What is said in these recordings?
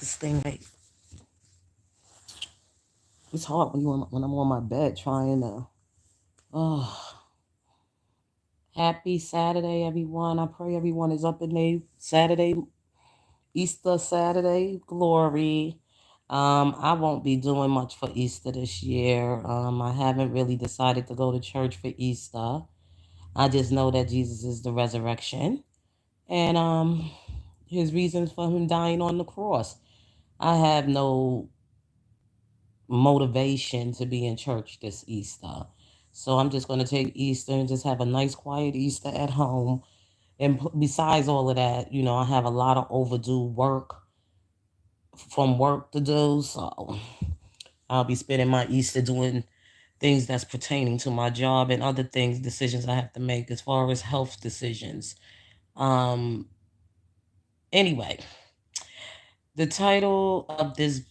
This thing, right? It's hard when I'm on my bed trying to. Oh, happy Saturday, everyone! I pray everyone is up in their Saturday, Easter Saturday glory. I won't be doing much for Easter this year. I haven't really decided to go to church for Easter. I just know that Jesus is the resurrection and his reasons for him dying on the cross. I have no motivation to be in church this Easter. So I'm just going to take Easter and just have a nice quiet Easter at home. And besides all of that, I have a lot of overdue work from work to do. So I'll be spending my Easter doing things that's pertaining to my job and other things, decisions I have to make as far as health decisions. Um, anyway, the title of this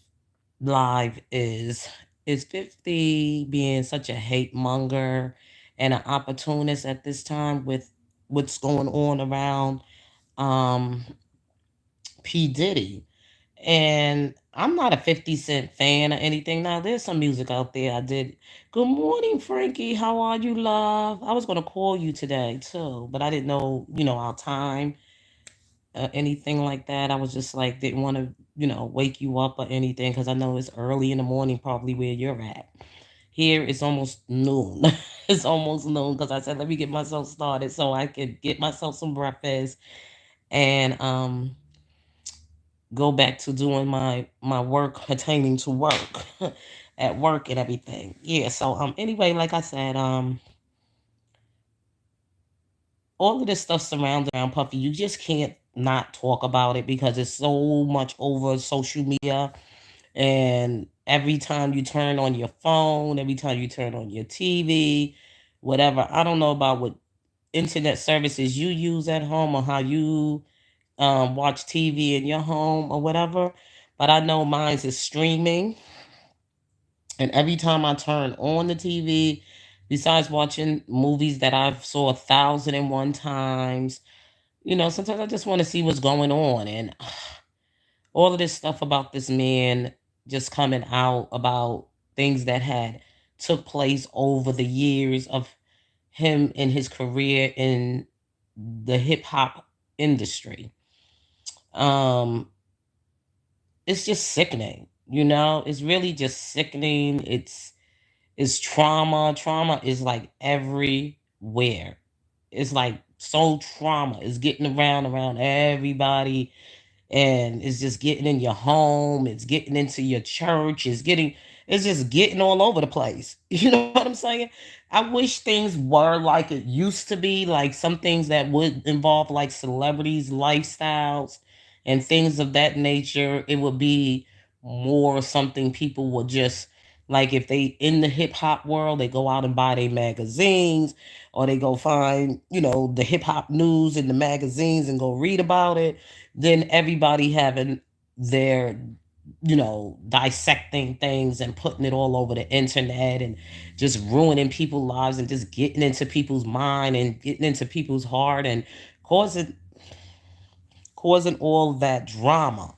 live is 50 being such a hate monger and an opportunist at this time with what's going on around um P. Diddy. And I'm not a 50 Cent fan or anything. Now there's some music out there I did. Good morning, Frankie. How are you, love? I was gonna call you today too, but I didn't know, our time anything like that. I was just like, didn't want to, wake you up or anything because I know it's early in the morning, probably where you're at. Here it's almost noon. It's almost noon because I said, let me get myself started so I could get myself some breakfast and go back to doing my work pertaining to work at work and everything. Yeah. So anyway, like I said, all of this stuff surrounding around Puffy, you just can't not talk about it because it's so much over social media. And every time you turn on your phone, every time you turn on your TV, whatever, I don't know about what internet services you use at home or how you watch TV in your home or whatever, but I know mine's is streaming. And every time I turn on the TV, besides watching movies that I've saw 1,001 times, sometimes I just want to see what's going on. And all of this stuff about this man just coming out about things that had took place over the years of him and his career in the hip hop industry. Um, it's just sickening, it's really just sickening. It's trauma. Trauma is like everywhere. It's like so trauma. It's getting around everybody, and it's just getting in your home, it's getting into your church, it's just getting all over the place. You know what I'm saying? I wish things were like it used to be, like some things that would involve like celebrities lifestyles and things of that nature. It would be more something people would just like, if they in the hip hop world, they go out and buy their magazines, or they go find, the hip hop news in the magazines and go read about it, then everybody having their, dissecting things and putting it all over the internet and just ruining people's lives and just getting into people's mind and getting into people's heart and causing causing all that drama.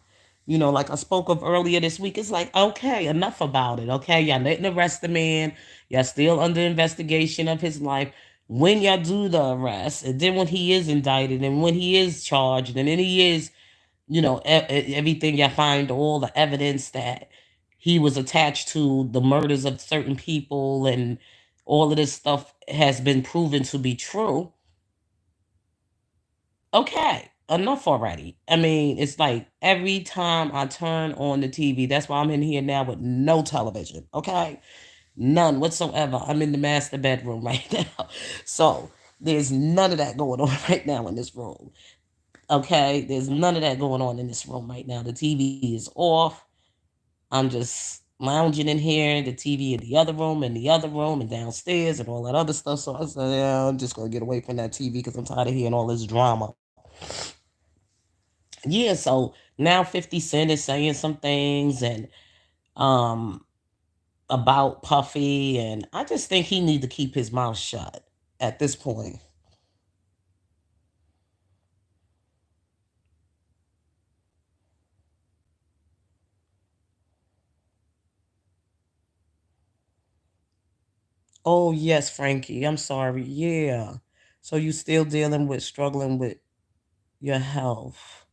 Like I spoke of earlier this week, it's like, okay, enough about it. Okay, y'all didn't arrest the man. Y'all still under investigation of his life. When y'all do the arrest, and then when he is indicted, and when he is charged, and then he is, everything, y'all find all the evidence that he was attached to the murders of certain people, and all of this stuff has been proven to be true. Okay, enough already. I mean, it's like every time I turn on the TV, that's why I'm in here now with no television. Okay, none whatsoever. I'm in the master bedroom right now. So there's none of that going on right now in this room. Okay, there's none of that going on in this room right now. The TV is off. I'm just lounging in here, the TV in the other room, in the other room, and downstairs, and all that other stuff. So I said, yeah, I'm just gonna get away from that TV because I'm tired of hearing all this drama. Yeah, so now 50 Cent is saying some things and um about Puffy, and I just think he need to keep his mouth shut at this point. Oh yes, Frankie. I'm sorry. Yeah. So you still dealing with struggling with your health.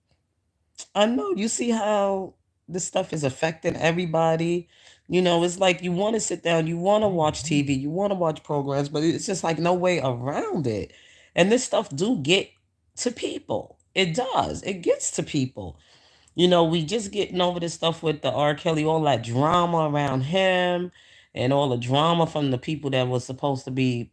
I know. You see how this stuff is affecting everybody. It's like you want to sit down, you want to watch TV, you want to watch programs, but it's just like no way around it. And this stuff do get to people. It does. It gets to people. We just getting over this stuff with the R. Kelly, all that drama around him, and all the drama from the people that was supposed to be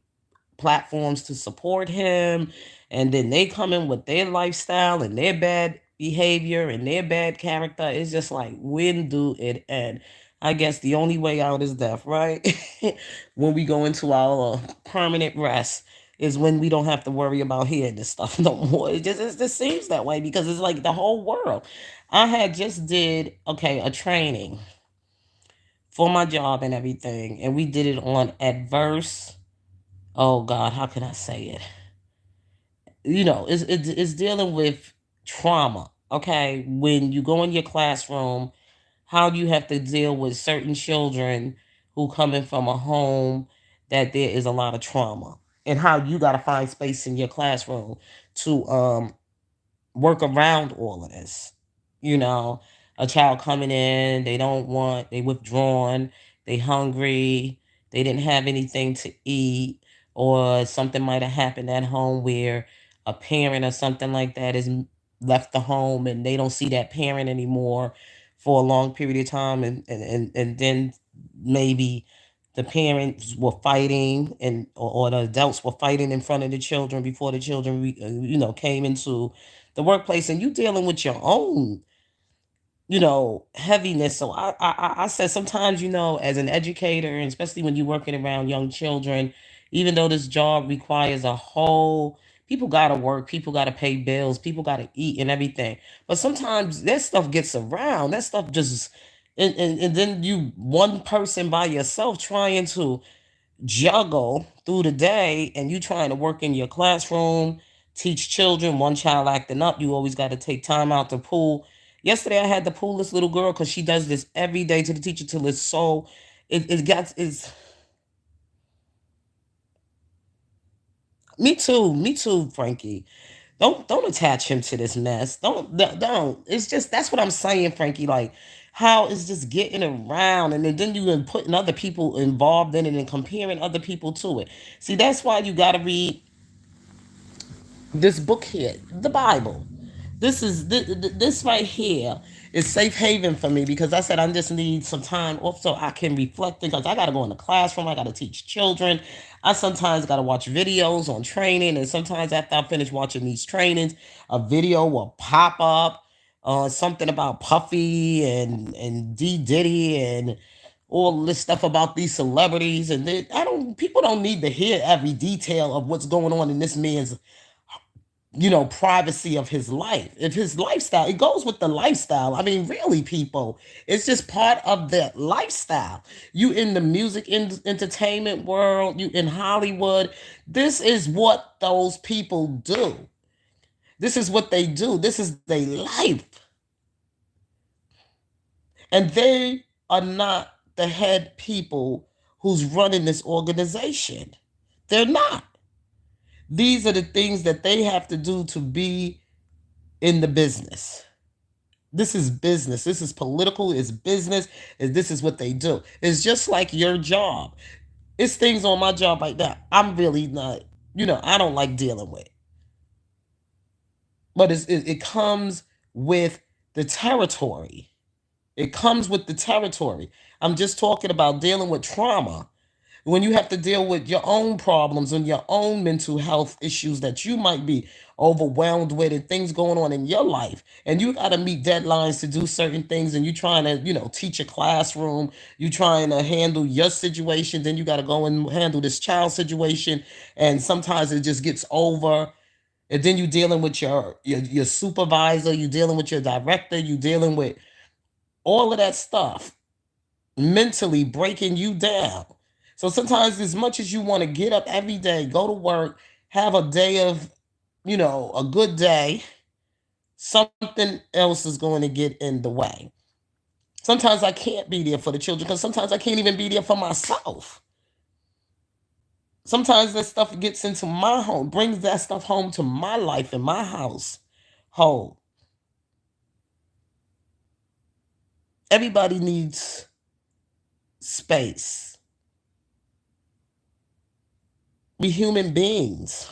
platforms to support him, and then they come in with their lifestyle and their bad behavior and their bad character. It's just like, when do it end? I guess the only way out is death, right? When we go into our permanent rest is when we don't have to worry about hearing this stuff no more. It just seems that way because it's like the whole world. I had just did a training for my job and everything, and we did it on adverse. Oh God, how can I say it? It's dealing with trauma. Okay, when you go in your classroom, how do you have to deal with certain children who coming from a home that there is a lot of trauma, and how you got to find space in your classroom to work around all of this. You know, a child coming in, they withdrawn, they hungry, they didn't have anything to eat, or something might have happened at home where a parent or something like that is left the home and they don't see that parent anymore for a long period of time, and then maybe the parents were fighting, or the adults were fighting in front of the children before the children came into the workplace, and you dealing with your own heaviness. So I said, sometimes, as an educator, and especially when you're working around young children, even though this job requires a whole, people gotta work, people gotta pay bills, people gotta eat and everything, but sometimes that stuff gets around, that stuff just, and then you one person by yourself trying to juggle through the day, and you trying to work in your classroom, teach children, one child acting up, you always got to take time out to pool. Yesterday I had to pull this little girl because she does this every day to the teacher till it's so, it's, me too, Frankie. Don't attach him to this mess. Don't. It's just, that's what I'm saying, Frankie. Like, how it's just getting around, and then you and putting other people involved in it and comparing other people to it. See, that's why you got to read this book here, the Bible. This right here is safe haven for me, because I said I just need some time off so I can reflect, because I got to go in the classroom, I got to teach children. I sometimes got to watch videos on training, and sometimes after I finish watching these trainings, a video will pop up, something about Puffy and D Diddy and all this stuff about these celebrities, and I don't, people don't need to hear every detail of what's going on in this man's privacy of his life. If his lifestyle, it goes with the lifestyle. I mean, really, people, it's just part of the lifestyle. You in the music entertainment world, you in Hollywood. This is what those people do. This is what they do. This is their life. And they are not the head people who's running this organization. They're not. These are the things that they have to do to be in the business. This is business. This is political. It's business. And this is what they do. It's just like your job. It's things on my job like that I'm really not, I don't like dealing with. But it comes with the territory. It comes with the territory. I'm just talking about dealing with trauma. When you have to deal with your own problems and your own mental health issues that you might be overwhelmed with, and things going on in your life, and you got to meet deadlines to do certain things, and you trying to teach a classroom, you trying to handle your situation, then you got to go and handle this child situation, and sometimes it just gets over, and then you dealing with your supervisor, you dealing with your director, you dealing with all of that stuff, mentally breaking you down. So sometimes, as much as you want to get up every day, go to work, have a day of, a good day, something else is going to get in the way. Sometimes I can't be there for the children because sometimes I can't even be there for myself. Sometimes that stuff gets into my home, brings that stuff home to my life and my house. Home. Everybody needs space. We human beings.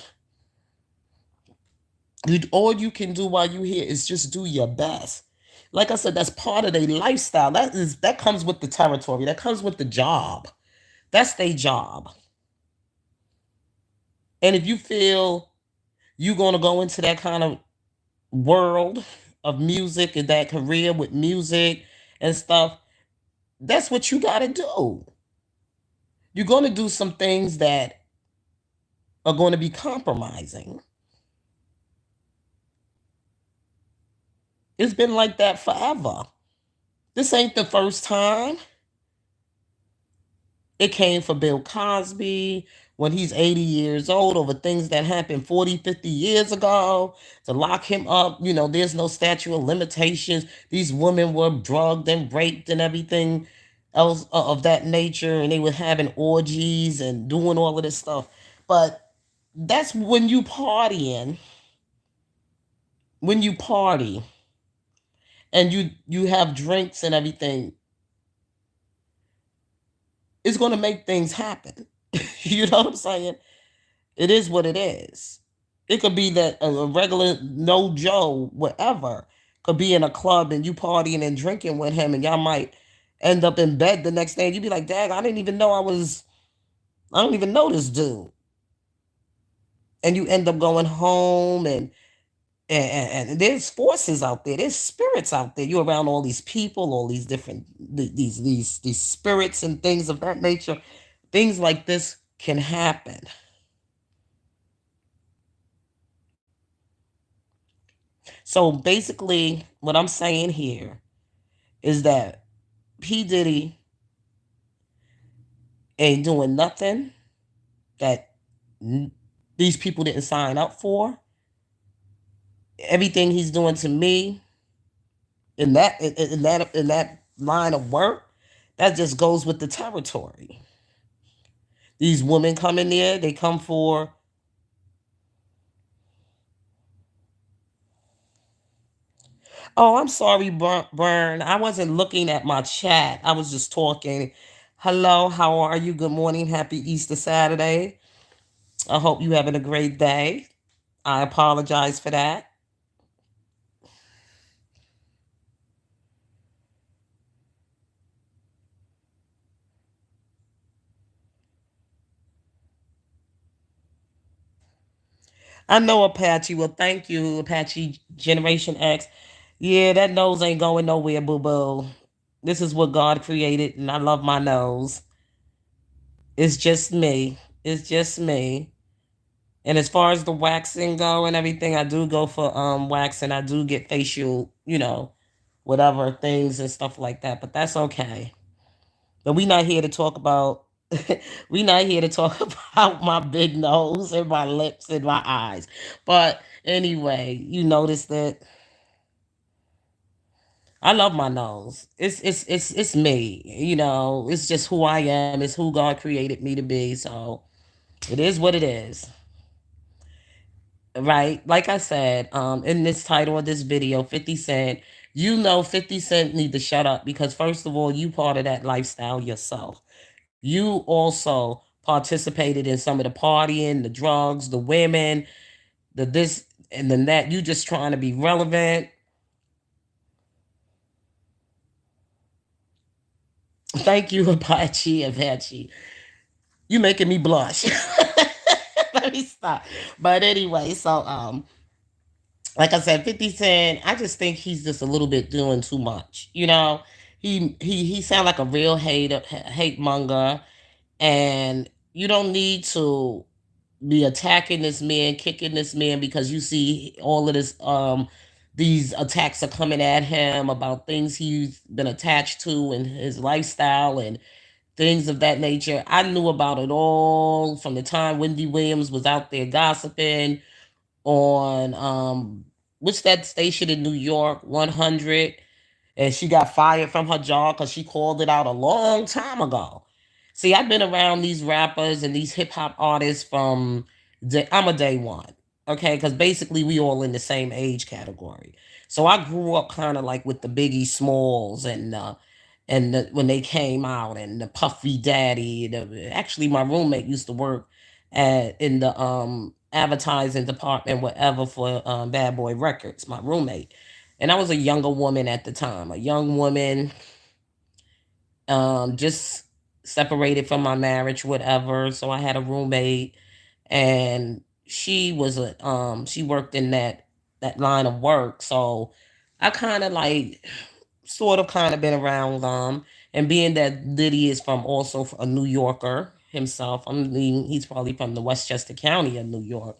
All you can do while you're here is just do your best. Like I said, that's part of their lifestyle. That comes with the territory. That comes with the job. That's their job. And if you feel you're gonna go into that kind of world of music and that career with music and stuff, that's what you gotta do. You're gonna do some things that are gonna be compromising. It's been like that forever. This ain't the first time. It came for Bill Cosby when he's 80 years old over things that happened 40, 50 years ago to lock him up. There's no statute of limitations. These women were drugged and raped and everything else of that nature, and they were having orgies and doing all of this stuff. But that's when you party and you have drinks and everything, it's going to make things happen. You know what I'm saying? It is what it is. It could be that a regular no Joe, whatever, could be in a club and you partying and drinking with him, and y'all might end up in bed the next day. And you'd be like, "Dang, I don't even know this dude." And you end up going home, and there's forces out there, there's spirits out there. You're around all these people, all these different these spirits and things of that nature. Things like this can happen. So basically, what I'm saying here is that P. Diddy ain't doing nothing that these people didn't sign up for. Everything he's doing to me in that line of work, that just goes with the territory. These women come in there, they come for. Oh, I'm sorry, Burn. I wasn't looking at my chat. I was just talking. Hello, how are you? Good morning. Happy Easter Saturday. I hope you having a great day. I apologize for that. I know Apache. Well, thank you, Apache Generation X. Yeah, that nose ain't going nowhere, boo boo. This is what God created, and I love my nose. It's just me. It's just me. And as far as the waxing go and everything, I do go for waxing. I do get facial, whatever things and stuff like that. But that's okay. But we not here to talk about we not here to talk about my big nose and my lips and my eyes. But anyway, you notice that I love my nose. It's me. It's just who I am. It's who God created me to be. So it is what it is. Right? Like I said, in this title of this video, 50 Cent, 50 Cent need to shut up because first of all, you part of that lifestyle yourself. You also participated in some of the partying, the drugs, the women, the this and the that. You just trying to be relevant. Thank you, Apache. You making me blush. Let me stop. But anyway, so like I said, 50 Cent, I just think he's just a little bit doing too much. He sound like a real hate monger, and you don't need to be attacking this man, kicking this man because you see all of this these attacks are coming at him about things he's been attached to and his lifestyle and things of that nature. I knew about it all from the time Wendy Williams was out there gossiping on what's that station in New York, 100, and she got fired from her job because she called it out a long time ago. See, I've been around these rappers and these hip hop artists from I'm a day one, okay? Because basically we all in the same age category. So I grew up kind of like with the Biggie Smalls when they came out and the Puffy Daddy. Actually, my roommate used to work in the advertising department, whatever for Bad Boy Records. My roommate, and I was a younger woman at the time, a young woman just separated from my marriage, whatever. So I had a roommate, and she worked in that line of work. So I kind of like sort of kind of been around and being that Diddy is from also a New Yorker himself. He's probably from the Westchester County of New York.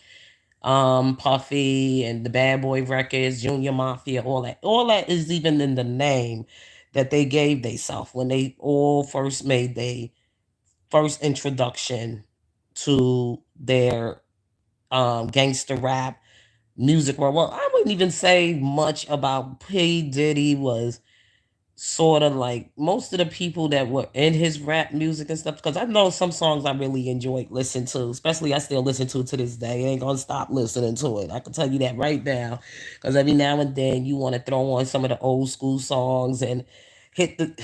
Puffy and the Bad Boy Records, Junior Mafia, all that is even in the name that they gave theyself when they all first made their first introduction to their gangster rap music world. Well, I wouldn't even say much about P. Diddy was sort of like most of the people that were in his rap music and stuff, because I know some songs I really enjoyed listening to, especially I still listen to this day. I ain't gonna stop listening to it, I can tell you that right now, because every now and then you want to throw on some of the old school songs and hit the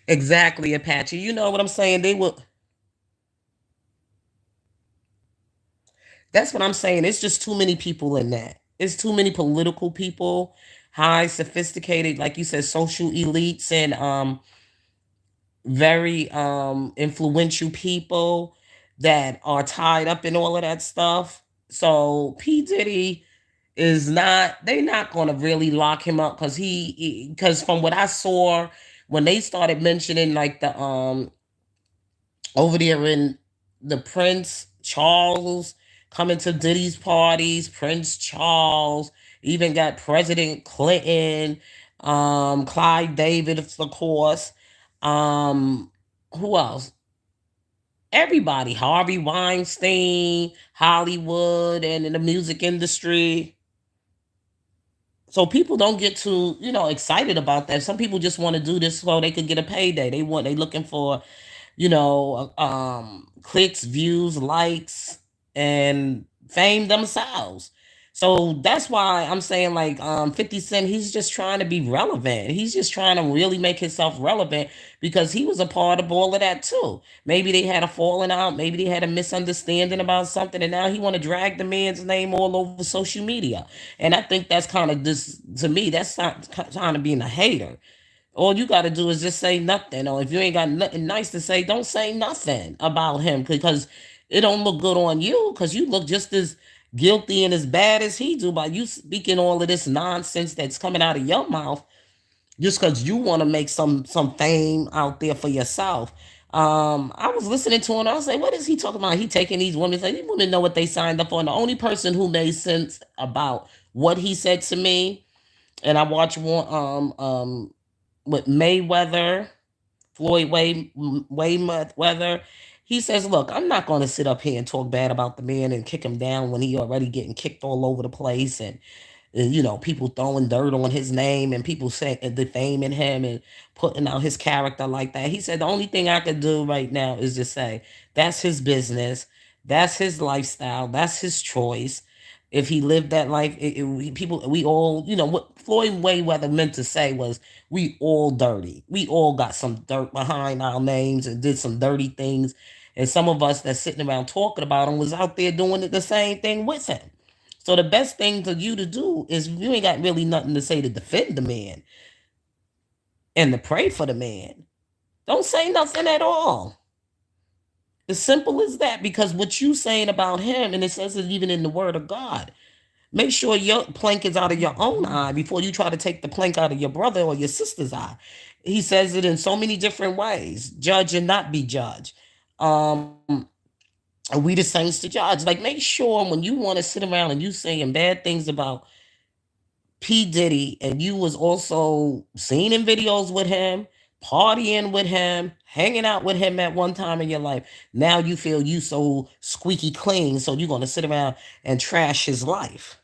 exactly, Apache, you know what I'm saying. They will That's what I'm saying. It's just too many people in that. It's too many political people, high sophisticated, like you said, social elites and very influential people that are tied up in all of that stuff. So P Diddy is not they not going to really lock him up because from what I saw when they started mentioning like the over there in the Prince Charles coming to Diddy's parties, Prince Charles, even got President Clinton, Clyde David, of course. Who else? Everybody, Harvey Weinstein, Hollywood, and in the music industry. So people don't get too, excited about that. Some people just want to do this so they could get a payday. They looking for clicks, views, likes, and fame themselves. So that's why I'm saying like 50 Cent, he's just trying to be relevant. He's just trying to really make himself relevant because he was a part of all of that too. Maybe they had a falling out, maybe they had a misunderstanding about something, and now he want to drag the man's name all over social media. And I think that's kind of just to me, that's not kind of being a hater. All you got to do is just say nothing. Or if you ain't got nothing nice to say, don't say nothing about him because it don't look good on you because you look just as guilty and as bad as he do by you speaking all of this nonsense that's coming out of your mouth just because you want to make some fame out there for yourself. I was listening to him. I was like, what is he talking about? He taking these women. Like, these women know what they signed up for. And the only person who made sense about what he said to me, and I watched one with Mayweather, Floyd Mayweather. He says, "Look, I'm not going to sit up here and talk bad about the man and kick him down when he already getting kicked all over the place, and people throwing dirt on his name and people saying defaming him and putting out his character like that." He said, "The only thing I could do right now is just say that's his business, that's his lifestyle, that's his choice." If he lived that life, people, we all, what Floyd Mayweather meant to say was, we all dirty. We all got some dirt behind our names and did some dirty things. And some of us that's sitting around talking about him was out there doing the same thing with him. So the best thing for you to do is if you ain't got really nothing to say to defend the man and to pray for the man. Don't say nothing at all. As simple as that, because what you saying about him, and it says it even in the word of God, make sure your plank is out of your own eye before you try to take the plank out of your brother or your sister's eye. He says it in so many different ways. Judge and not be judged. And we the saints to judge. Like, make sure when you want to sit around and you saying bad things about P. Diddy and you was also seen in videos with him, partying with him, hanging out with him at one time in your life. Now you feel you so squeaky clean, so you're gonna sit around and trash his life.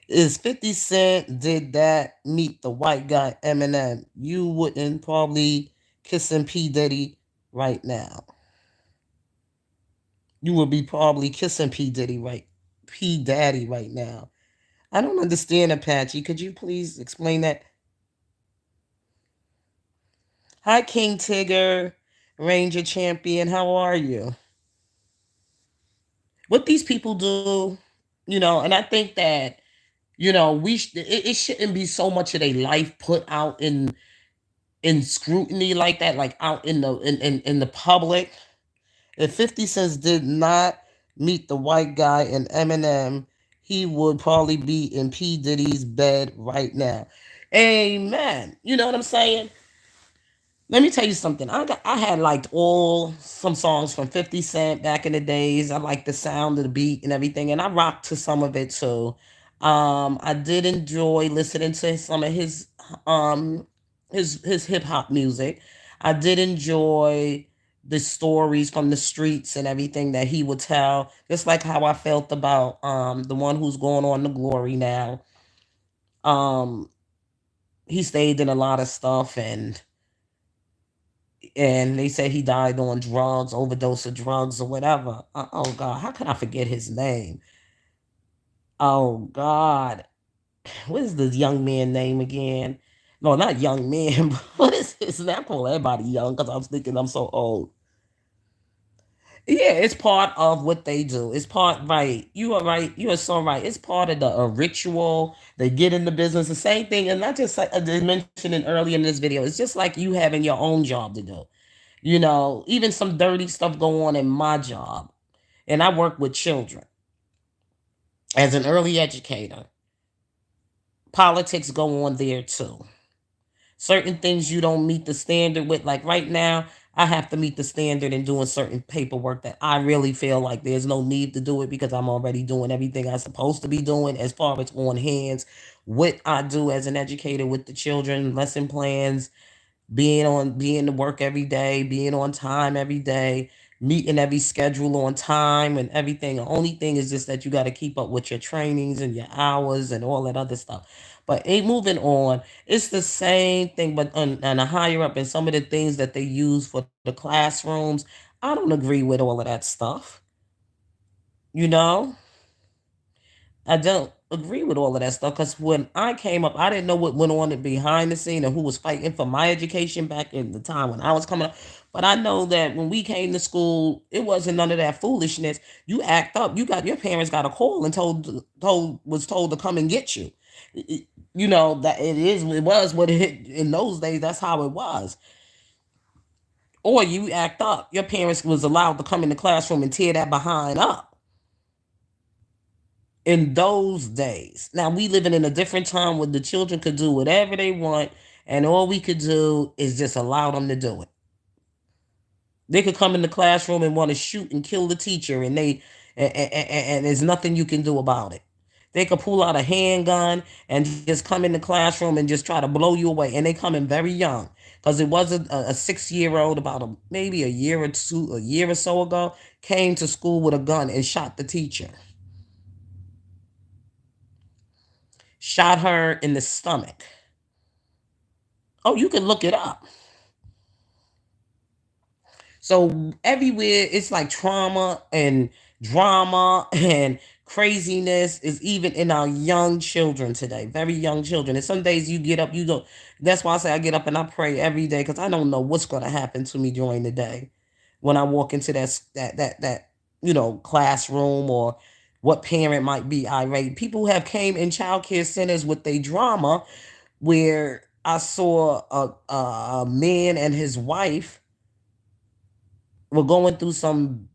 Is 50 Cent did that meet the white guy Eminem, you wouldn't probably kissing P. Diddy right now. You would be probably kissing P. Daddy right now. I don't understand, Apache. Could you please explain that? Hi, King Tigger, Ranger Champion. How are you? What these people do, and I think that, it shouldn't be so much of their life put out in scrutiny like that, like out in the public. If 50 Cent did not meet the white guy in Eminem, he would probably be in P. Diddy's bed right now. Amen. You know what I'm saying? Let me tell you something. I had liked all some songs from 50 Cent back in the days. I liked the sound of the beat and everything, and I rocked to some of it too. I did enjoy listening to some of um his hip hop music. I did enjoy the stories from the streets and everything that he would tell, just like how I felt about the one who's going on to glory now. Um he stayed in a lot of stuff, and they said he died on drugs, overdose of drugs or whatever. Oh God, how could I forget his name? Oh God, what is the young man name again? No, not young man. But what is his name? I call everybody young because I was thinking I'm so old. Yeah, it's part of what they do. It's part right. You are right. You are so right. It's part of the ritual. They get in the business. The same thing, and not just like I did mention it earlier in this video. It's just like you having your own job to do. Even some dirty stuff go on in my job, and I work with children as an early educator. Politics go on there too. Certain things you don't meet the standard with, like right now, I have to meet the standard in doing certain paperwork that I really feel like there's no need to do it because I'm already doing everything I'm supposed to be doing as far as on hands. What I do as an educator with the children, lesson plans, being to work every day, being on time every day, meeting every schedule on time and everything. The only thing is just that you got to keep up with your trainings and your hours and all that other stuff. But moving on, it's the same thing, but on a higher up, and some of the things that they use for the classrooms, I don't agree with all of that stuff. You know, I don't agree with all of that stuff because when I came up, I didn't know what went on behind the scene and who was fighting for my education back in the time when I was coming up. But I know that when we came to school, it wasn't none of that foolishness. You act up. Your parents got a call and told to come and get you. You know that it was what it in those days. That's how it was. Or you act up. Your parents was allowed to come in the classroom and tear that behind up in those days. Now we living in a different time where the children could do whatever they want, and all we could do is just allow them to do it. They could come in the classroom and want to shoot and kill the teacher, and there's nothing you can do about it. They could pull out a handgun and just come in the classroom and just try to blow you away. And they come in very young because it wasn't a 6 year old about maybe a year or so ago came to school with a gun and shot the teacher, shot her in the stomach. Oh, you can look it up. So everywhere it's like trauma and drama and craziness is even in our young children today, very young children. And some days you get up, you don't. That's why I say I get up and I pray every day because I don't know what's going to happen to me during the day when I walk into that classroom, or what parent might be irate. People have came in child care centers with their drama, where I saw a man and his wife were going through some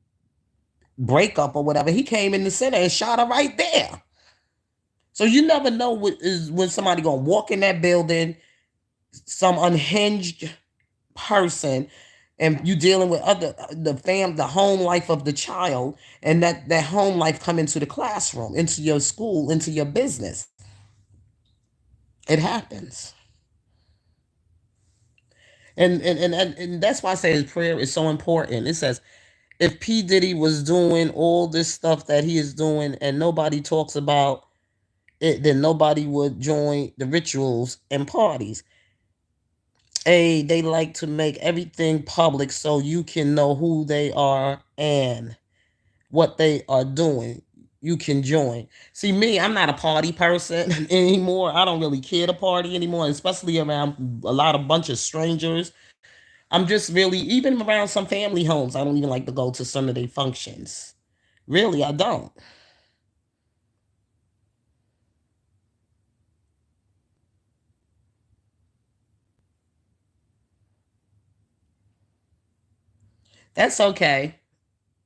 breakup or whatever. He came in the center and shot her right there. So you never know what is when somebody gonna walk in that building, some unhinged person and you dealing with other the home life of the child, and that home life come into the classroom, into your school, into your business. It happens. And that's why I say his prayer is so important. It says, if P. Diddy was doing all this stuff that he is doing and nobody talks about it, then nobody would join the rituals and parties. They like to make everything public so you can know who they are and what they are doing. You can join. See, me, I'm not a party person anymore. I don't really care to party anymore, especially around a lot of bunch of strangers. I'm just really, even around some family homes, I don't even like to go to some of their functions. Really, I don't. That's okay.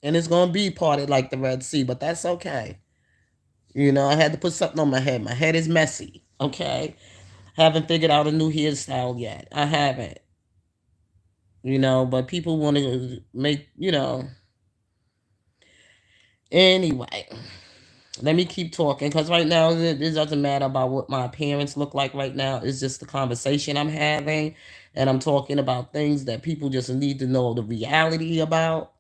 And it's going to be parted like the Red Sea, but that's okay. I had to put something on my head. My head is messy. Okay. Haven't figured out a new hairstyle yet. I haven't. But people want to make, Anyway, let me keep talking because right now it doesn't matter about what my appearance look like right now. It's just the conversation I'm having, and I'm talking about things that people just need to know the reality about.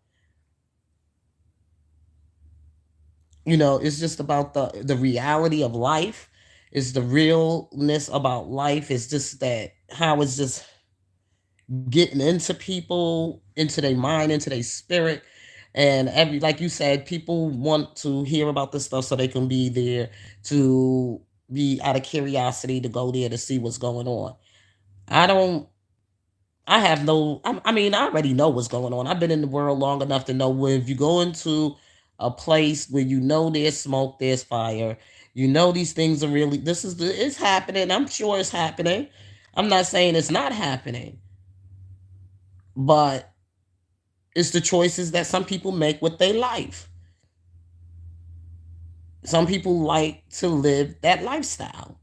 It's just about the reality of life. It's the realness about life. It's just that how it's just getting into people, into their mind, into their spirit. And every like you said, people want to hear about this stuff so they can be there, to be out of curiosity to go there to see what's going on. I don't I have no I mean, I already know what's going on. I've been in the world long enough to know when if you go into a place where there's smoke, there's fire, these things are really it's happening. I'm sure it's happening. I'm not saying it's not happening, but it's the choices that some people make with their life. Some people like to live that lifestyle.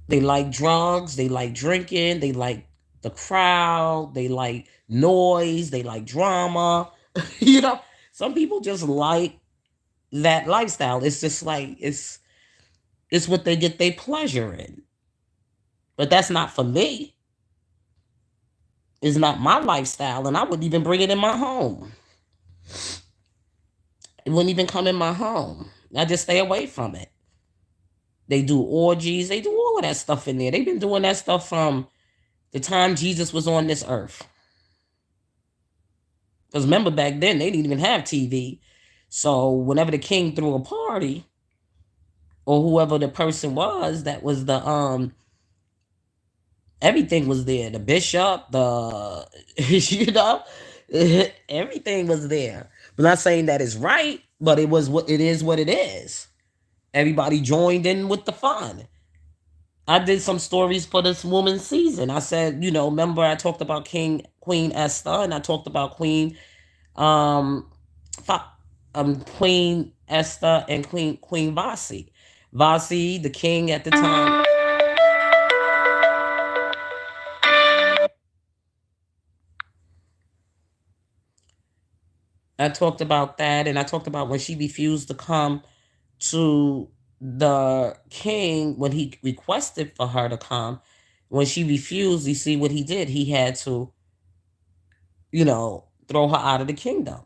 They like drugs, they like drinking, they like the crowd, they like noise, they like drama. you know, some people just like that lifestyle. It's just like it's what they get their pleasure in. But that's not for me. It's not my lifestyle, and I wouldn't even bring it in my home. It wouldn't even come in my home. I just stay away from it. They do orgies. They do all of that stuff in there. They've been doing that stuff from the time Jesus was on this earth. Because remember, back then, they didn't even have TV. So whenever the king threw a party, or whoever the person was, that was everything was there. The bishop, you know, everything was there. I'm not saying that is right, but it is what it is. Everybody joined in with the fun. I did some stories for this woman's season. I said, remember I talked about Queen Esther, and I talked about um, Fa- Queen Esther and Queen Vasi. Vasi, the king at the time. I talked about that, and I talked about when she refused to come to the king when he requested for her to come. When she refused, you see what he did. He had to throw her out of the kingdom.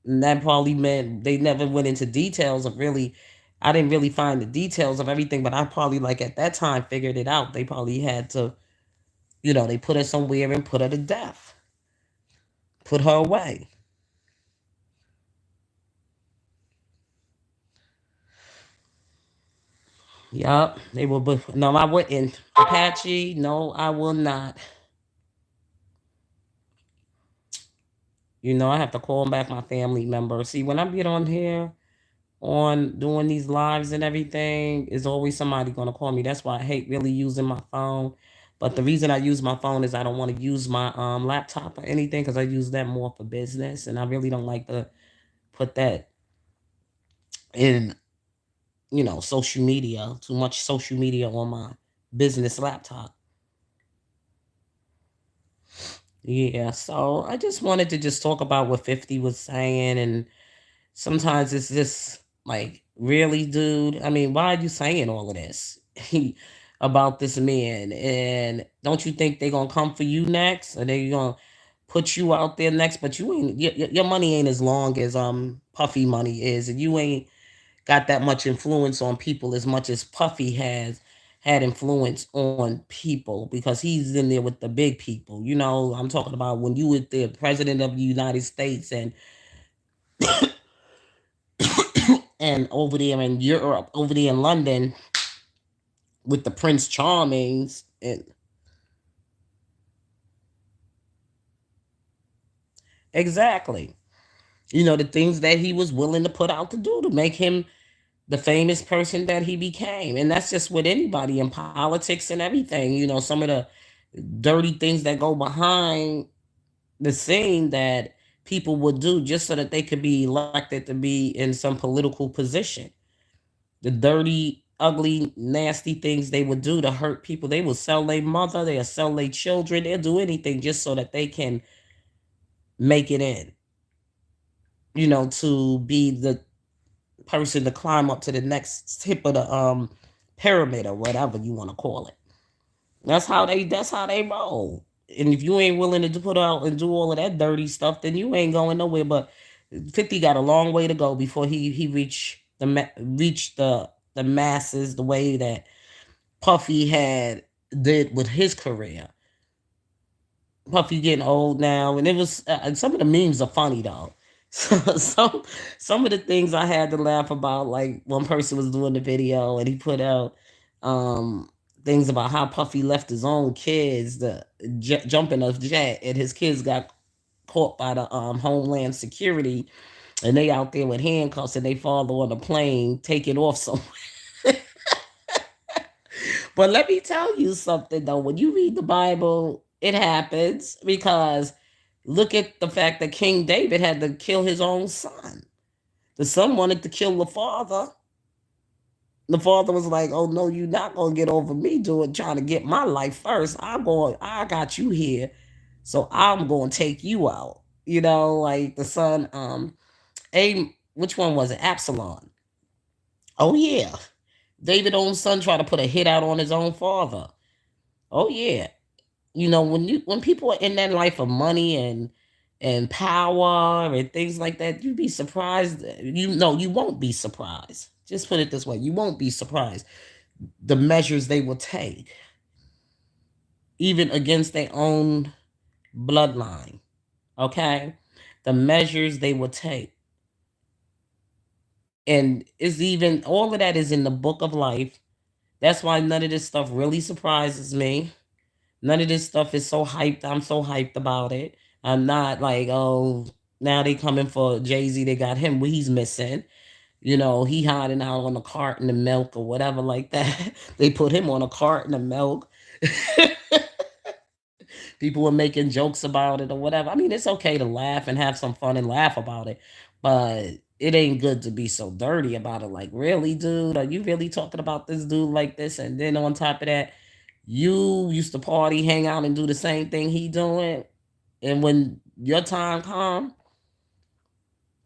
And that probably meant they never went into details of really, I didn't really find the details of everything, but I probably, like, at that time figured it out. They probably had to, they put her somewhere and put her to death, put her away. Yup. They will, no, I wouldn't. Apache, no, I will not. I have to call back my family member. See, when I get on here, on doing these lives and everything, is always somebody gonna call me. That's why I hate really using my phone. But the reason I use my phone is I don't want to use my laptop or anything because I use that more for business, and I really don't like to put that in social media, too much social media on my business laptop. Yeah, so I just wanted to just talk about what 50 was saying. And sometimes it's just like, really, dude? I mean, why are you saying all of this about this man? And don't you think they're going to come for you next? Or they going to put you out there next? But you ain't, your money ain't as long as Puffy money is. And you ain't got that much influence on people as much as Puffy has had influence on people, because he's in there with the big people. You know, I'm talking about when you were the president of the United States, and over there in Europe, over there in London with the Prince Charmings. And exactly, you know, the things that he was willing to put out to do to make him the famous person that he became. And that's just with anybody in politics and everything. You know, some of the dirty things that go behind the scene that people would do just so that they could be elected to be in some political position. The dirty, ugly, nasty things they would do to hurt people. They would sell their mother, they'll sell their children, they'll do anything just so that they can make it in, you know, to be the person to climb up to the next tip of the pyramid, or whatever you want to call it. That's how they roll. And if you ain't willing to put out and do all of that dirty stuff, then you ain't going nowhere. But 50 got a long way to go before he reached the masses the way that Puffy had did with his career. Puffy getting old now, and it was and some of the memes are funny though. So some of the things I had to laugh about, like one person was doing the video and he put out um things about how Puffy left his own kids to jump in a jet, and his kids got caught by the Homeland Security, and they out there with handcuffs, and they follow on the plane taking off somewhere. But let me tell you something though. When you read the Bible, it happens, because look at the fact that King David had to kill his own son. The son wanted to kill the father. The father was like, "Oh no, you're not gonna get over me doing trying to get my life first. I got you here, so I'm gonna take you out." You know, like the son, which one was it? Absalom. Oh yeah, David's own son tried to put a hit out on his own father. Oh yeah, you know, when people are in that life of money and power and things like that, you'd be surprised. You know, you won't be surprised. Just put it this way, you won't be surprised the measures they will take, even against their own bloodline. Okay, the measures they will take. And it's even all of that is in the book of life. That's why none of this stuff really surprises me. None of this stuff is so hyped. I'm so hyped about it. I'm not like, oh, now they coming for Jay-Z. They got him. What he's missing. You know, he hiding out on a carton of milk or whatever like that. They put him on a carton of milk. People were making jokes about it or whatever. I mean, it's okay to laugh and have some fun and laugh about it, but it ain't good to be so dirty about it. Like, really, dude? Are you really talking about this dude like this? And then on top of that, you used to party, hang out, and do the same thing he doing. And when your time come,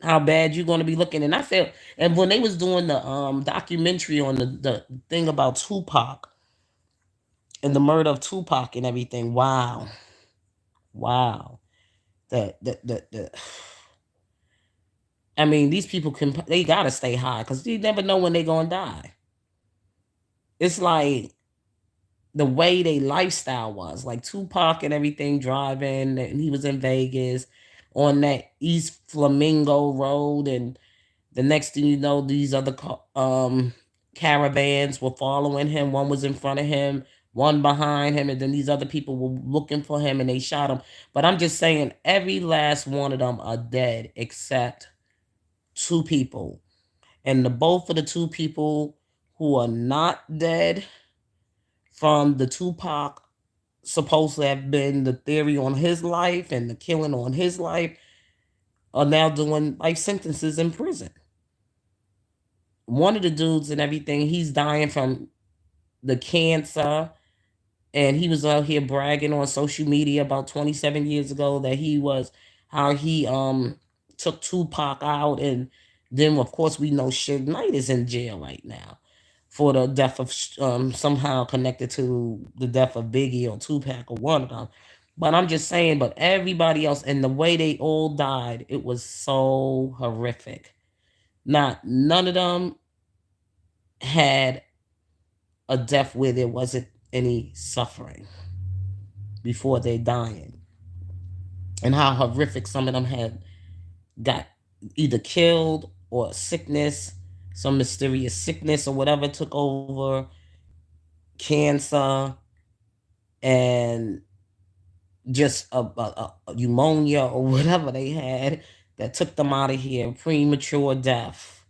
how bad you gonna be looking? And I felt, and when they was doing the documentary on the thing about Tupac and the murder of Tupac and everything, wow, wow. The I mean, these people they gotta stay high because you never know when they gonna die. It's like the way they lifestyle was, like Tupac and everything driving, and he was in Vegas on that East Flamingo Road, and the next thing you know, these other caravans were following him. One was in front of him, one behind him, and then these other people were looking for him, and they shot him. But I'm just saying, every last one of them are dead except two people. And the both of the two people who are not dead from the Tupac supposed to have been the theory on his life and the killing on his life are now doing life sentences in prison. One of the dudes and everything, he's dying from the cancer, and he was out here bragging on social media about 27 years ago that he was how he took Tupac out, and then of course we know Suge Knight is in jail right now for the death of somehow connected to the death of Biggie or Tupac or one of them. But I'm just saying, but everybody else and the way they all died, it was so horrific. Not none of them had a death where there wasn't any suffering before they dying, and how horrific some of them had got either killed or sickness, some mysterious sickness or whatever took over, cancer, and just a pneumonia or whatever they had that took them out of here. Premature death.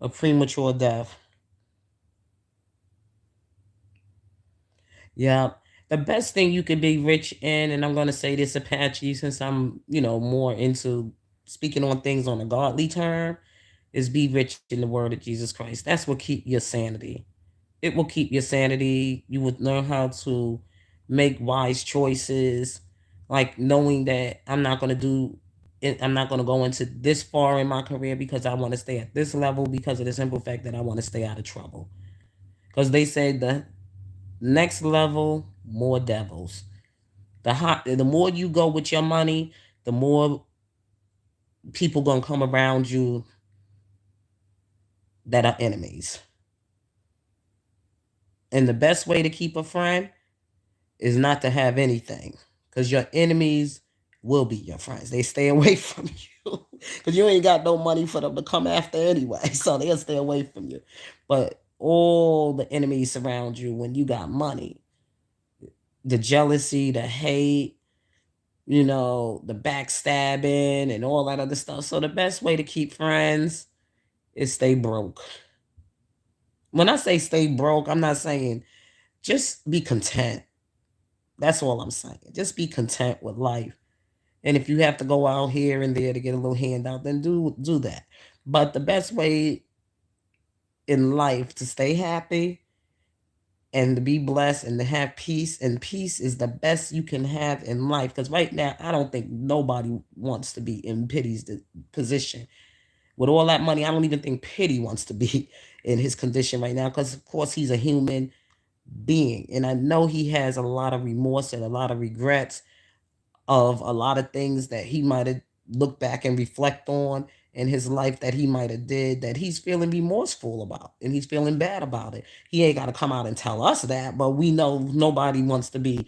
A premature death. Yeah. The best thing you could be rich in, and I'm going to say this, Apache, since I'm, more into speaking on things on a godly term, is be rich in the word of Jesus Christ. That's what keep your sanity. It will keep your sanity. You would learn how to make wise choices, like knowing that I'm not going to go into this far in my career because I want to stay at this level because of the simple fact that I want to stay out of trouble. Because they say the next level, more devils. The more you go with your money, the more people gonna come around you that are enemies. And the best way to keep a friend is not to have anything, because your enemies will be your friends. They stay away from you because you ain't got no money for them to come after anyway, so they'll stay away from you. But all the enemies surround you when you got money. The jealousy, the hate, the backstabbing and all that other stuff. So the best way to keep friends is stay broke. When I say stay broke, I'm not saying just be content. That's all I'm saying. Just be content with life. And if you have to go out here and there to get a little handout, then do that. But the best way in life to stay happy and to be blessed and to have peace, and peace is the best you can have in life. Because right now, I don't think nobody wants to be in pity's position. With all that money, I don't even think Pity wants to be in his condition right now because, of course, he's a human being. And I know he has a lot of remorse and a lot of regrets of a lot of things that he might have looked back and reflect on in his life that he might have did that he's feeling remorseful about and he's feeling bad about it. He ain't got to come out and tell us that, but we know nobody wants to be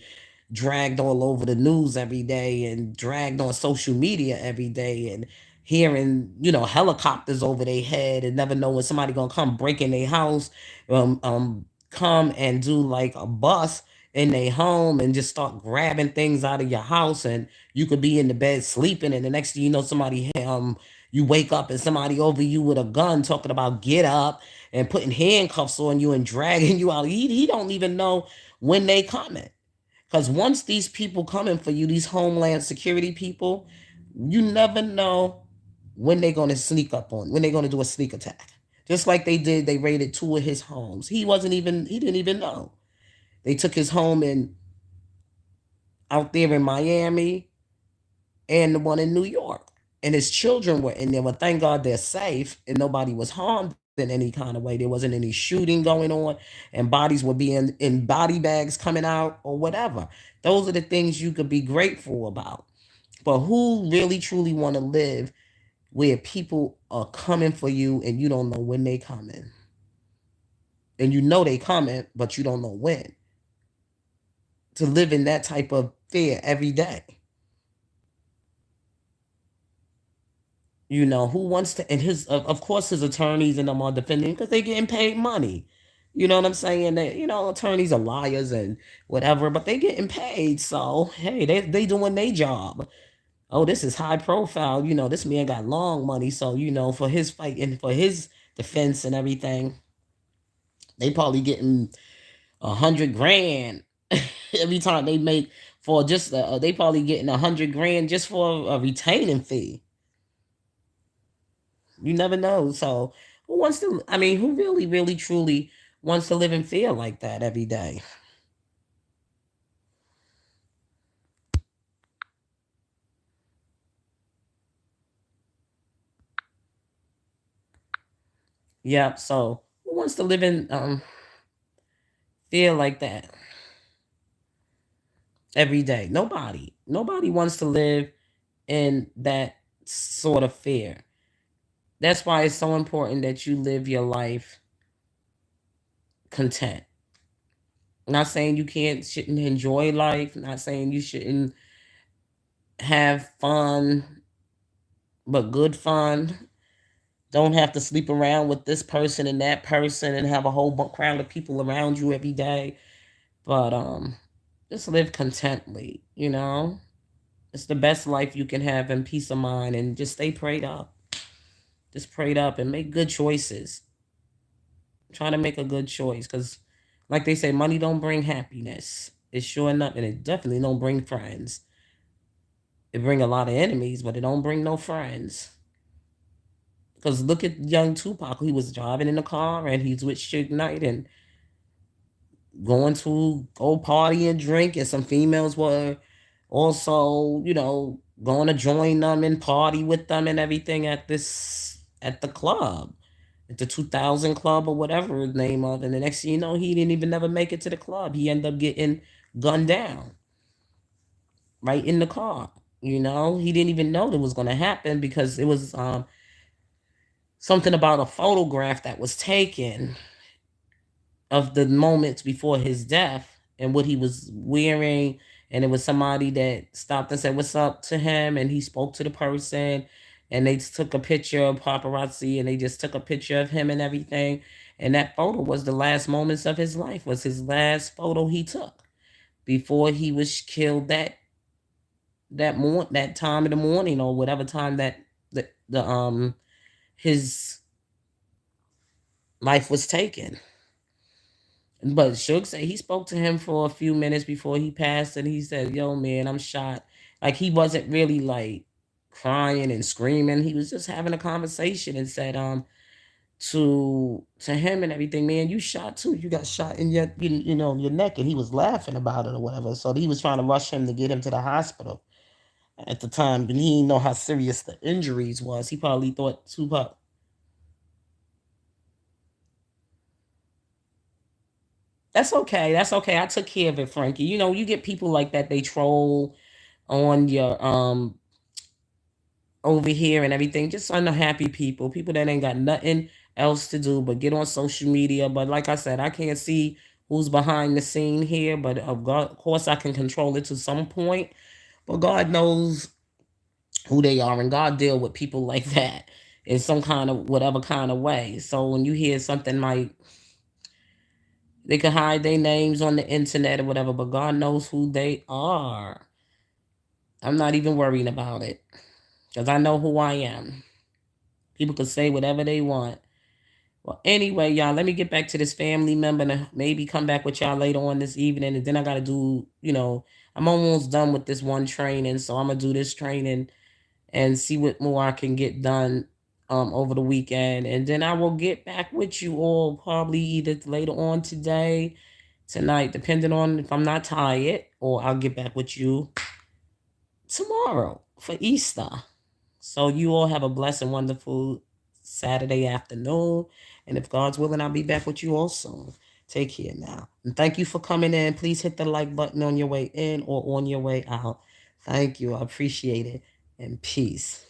dragged all over the news every day and dragged on social media every day and hearing helicopters over their head and never know when somebody gonna come break in their house, come and do like a bus in their home and just start grabbing things out of your house, and you could be in the bed sleeping and the next thing you know somebody you wake up and somebody over you with a gun talking about get up and putting handcuffs on you and dragging you out. He don't even know when they coming. Because once these people coming for you, these Homeland Security people, you never know when they're going to sneak up on, when they're going to do a sneak attack. Just like they raided two of his homes. He didn't even know. They took his home out there in Miami and the one in New York. And his children were in there, but thank God they're safe and nobody was harmed in any kind of way. There wasn't any shooting going on, and bodies were being in body bags coming out or whatever. Those are the things you could be grateful about. But who really truly want to live where people are coming for you and you don't know when they coming? And you know they coming, but you don't know when. To live in that type of fear every day. Who wants to, and of course his attorneys and them are defending because they getting paid money. You know what I'm saying? That attorneys are liars and whatever, but they getting paid. So hey, they doing their job. Oh, this is high profile. This man got long money. So for his fight and for his defense and everything, they probably getting 100 grand every time they make for just they probably getting 100 grand just for a retaining fee. You never know. So who wants to? I mean, who really, really, truly wants to live and feel like that every day? Yep. So who wants to live in fear like that every day? Nobody. Nobody wants to live in that sort of fear. That's why it's so important that you live your life content. Not saying you can't shouldn't enjoy life, not saying you shouldn't have fun, but good fun. Don't have to sleep around with this person and that person and have a whole crowd of people around you every day. But just live contently, you know? It's the best life you can have in peace of mind, and just stay prayed up. Just prayed up and make good choices. Try to make a good choice, because like they say, money don't bring happiness. It's sure enough, and it definitely don't bring friends. It bring a lot of enemies, but it don't bring no friends. Because look at young Tupac. He was driving in the car and he's with Suge Knight and going to go party and drink, and some females were also, going to join them and party with them and everything at the club, at the 2000 club or whatever the name of. And the next thing you know, he didn't even never make it to the club. He ended up getting gunned down right in the car. He didn't even know that was going to happen, because it was something about a photograph that was taken of the moments before his death and what he was wearing. And it was somebody that stopped and said what's up to him, and he spoke to the person, and they took a picture of paparazzi, and they just took a picture of him and everything. And that photo was the last moments of his life, was his last photo he took before he was killed that time in the morning, or whatever time that the his life was taken. But Suge said he spoke to him for a few minutes before he passed, and he said, "Yo, man, I'm shot." Like, he wasn't really like crying and screaming. He was just having a conversation, and said, to him and everything, "Man, you shot too. You got shot in your neck," and he was laughing about it or whatever. So he was trying to rush him to get him to the hospital at the time, but he didn't know how serious the injuries was. He probably thought Tupac. That's okay. That's okay. I took care of it, Frankie. You get people like that. They troll on your over here and everything. Just unhappy people that ain't got nothing else to do but get on social media. But like I said, I can't see who's behind the scene here. But of course, I can control it to some point. But God knows who they are, and God deal with people like that in some kind of whatever kind of way. So when you hear something like, they can hide their names on the internet or whatever, but God knows who they are. I'm not even worrying about it, because I know who I am. People can say whatever they want. Well, anyway, y'all, let me get back to this family member and maybe come back with y'all later on this evening. And then I got to do, I'm almost done with this one training. So I'm going to do this training and see what more I can get done over the weekend. And then I will get back with you all probably either later on today, tonight, depending on if I'm not tired, or I'll get back with you tomorrow for Easter. So you all have a blessed and wonderful Saturday afternoon. And if God's willing, I'll be back with you all soon. Take care now. And thank you for coming in. Please hit the like button on your way in or on your way out. Thank you. I appreciate it. And peace.